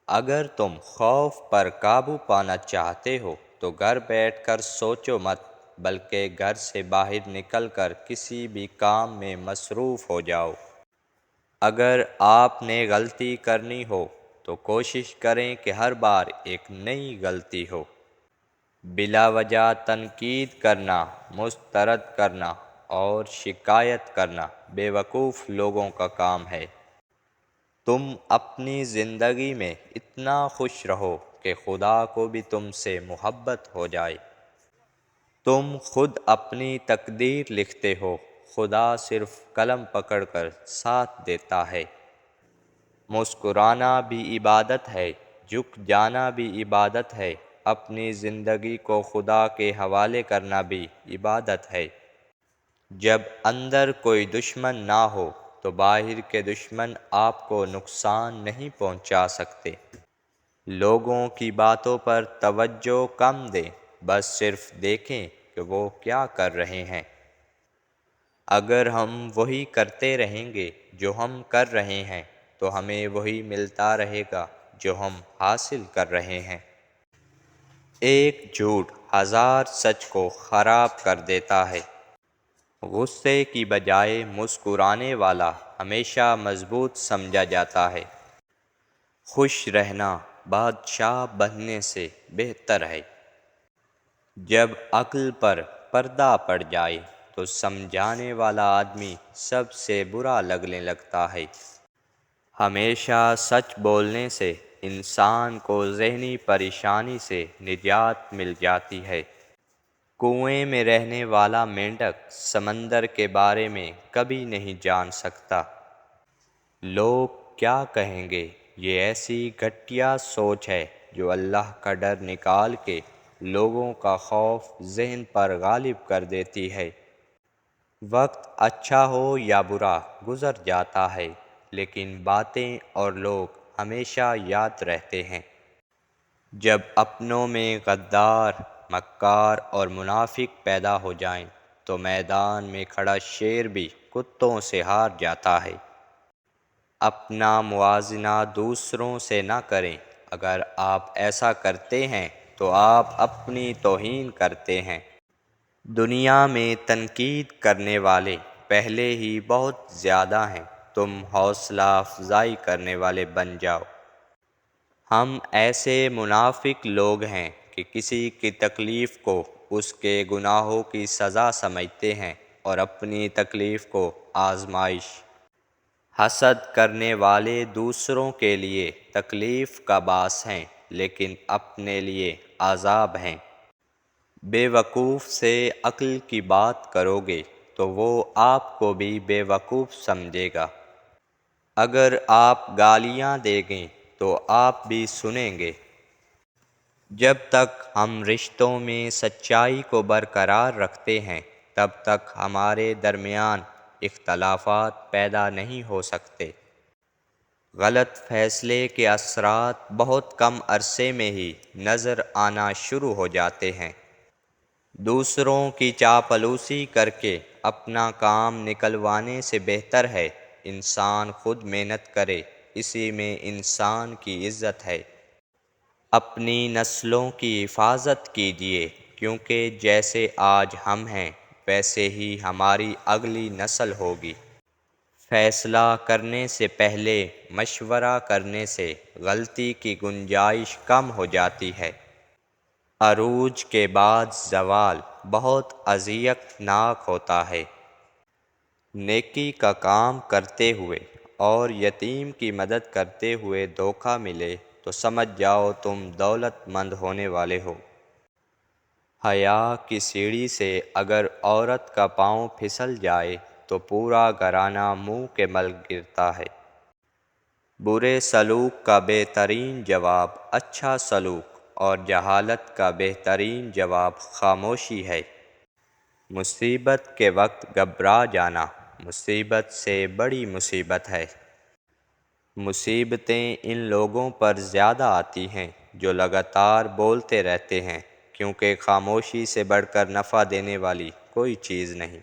اگر تم خوف پر قابو پانا چاہتے ہو تو گھر بیٹھ کر سوچو مت، بلکہ گھر سے باہر نکل کر کسی بھی کام میں مصروف ہو جاؤ۔ اگر آپ نے غلطی کرنی ہو تو کوشش کریں کہ ہر بار ایک نئی غلطی ہو۔ بلا وجہ تنقید کرنا، مسترد کرنا اور شکایت کرنا بے وقوف لوگوں کا کام ہے۔ تم اپنی زندگی میں اتنا خوش رہو کہ خدا کو بھی تم سے محبت ہو جائے۔ تم خود اپنی تقدیر لکھتے ہو، خدا صرف قلم پکڑ کر ساتھ دیتا ہے۔ مسکرانا بھی عبادت ہے، جھک جانا بھی عبادت ہے، اپنی زندگی کو خدا کے حوالے کرنا بھی عبادت ہے۔ جب اندر کوئی دشمن نہ ہو تو باہر کے دشمن آپ کو نقصان نہیں پہنچا سکتے۔ لوگوں کی باتوں پر توجہ کم دیں، بس صرف دیکھیں کہ وہ کیا کر رہے ہیں۔ اگر ہم وہی کرتے رہیں گے جو ہم کر رہے ہیں تو ہمیں وہی ملتا رہے گا جو ہم حاصل کر رہے ہیں۔ ایک جھوٹ ہزار سچ کو خراب کر دیتا ہے۔ غصے کی بجائے مسکرانے والا ہمیشہ مضبوط سمجھا جاتا ہے۔ خوش رہنا بادشاہ بننے سے بہتر ہے۔ جب عقل پر پردہ پڑ جائے تو سمجھانے والا آدمی سب سے برا لگنے لگتا ہے۔ ہمیشہ سچ بولنے سے انسان کو ذہنی پریشانی سے نجات مل جاتی ہے۔ کنویں میں رہنے والا مینڈک سمندر کے بارے میں کبھی نہیں جان سکتا۔ لوگ کیا کہیں گے، یہ ایسی گھٹیا سوچ ہے جو اللہ کا ڈر نکال کے لوگوں کا خوف ذہن پر غالب کر دیتی ہے۔ وقت اچھا ہو یا برا گزر جاتا ہے، لیکن باتیں اور لوگ ہمیشہ یاد رہتے ہیں۔ جب اپنوں میں غدار، مکار اور منافق پیدا ہو جائیں تو میدان میں کھڑا شیر بھی کتوں سے ہار جاتا ہے۔ اپنا موازنہ دوسروں سے نہ کریں، اگر آپ ایسا کرتے ہیں تو آپ اپنی توہین کرتے ہیں۔ دنیا میں تنقید کرنے والے پہلے ہی بہت زیادہ ہیں، تم حوصلہ افزائی کرنے والے بن جاؤ۔ ہم ایسے منافق لوگ ہیں کہ کسی کی تکلیف کو اس کے گناہوں کی سزا سمجھتے ہیں اور اپنی تکلیف کو آزمائش۔ حسد کرنے والے دوسروں کے لیے تکلیف کا باعث ہیں، لیکن اپنے لیے عذاب ہیں۔ بے وقوف سے عقل کی بات کرو گے تو وہ آپ کو بھی بے وقوف سمجھے گا۔ اگر آپ گالیاں دیں گے تو آپ بھی سنیں گے۔ جب تک ہم رشتوں میں سچائی کو برقرار رکھتے ہیں تب تک ہمارے درمیان اختلافات پیدا نہیں ہو سکتے۔ غلط فیصلے کے اثرات بہت کم عرصے میں ہی نظر آنا شروع ہو جاتے ہیں۔ دوسروں کی چاپلوسی کر کے اپنا کام نکلوانے سے بہتر ہے انسان خود محنت کرے، اسی میں انسان کی عزت ہے۔ اپنی نسلوں کی حفاظت کیجیے، کیونکہ جیسے آج ہم ہیں ویسے ہی ہماری اگلی نسل ہوگی۔ فیصلہ کرنے سے پہلے مشورہ کرنے سے غلطی کی گنجائش کم ہو جاتی ہے۔ عروج کے بعد زوال بہت اذیت ناک ہوتا ہے۔ نیکی کا کام کرتے ہوئے اور یتیم کی مدد کرتے ہوئے دھوکہ ملے تو سمجھ جاؤ تم دولت مند ہونے والے ہو۔ حیا کی سیڑھی سے اگر عورت کا پاؤں پھسل جائے تو پورا گھرانہ منہ کے بل گرتا ہے۔ برے سلوک کا بہترین جواب اچھا سلوک اور جہالت کا بہترین جواب خاموشی ہے۔ مصیبت کے وقت گھبرا جانا مصیبت سے بڑی مصیبت ہے۔ مصیبتیں ان لوگوں پر زیادہ آتی ہیں جو لگاتار بولتے رہتے ہیں، کیونکہ خاموشی سے بڑھ کر نفع دینے والی کوئی چیز نہیں۔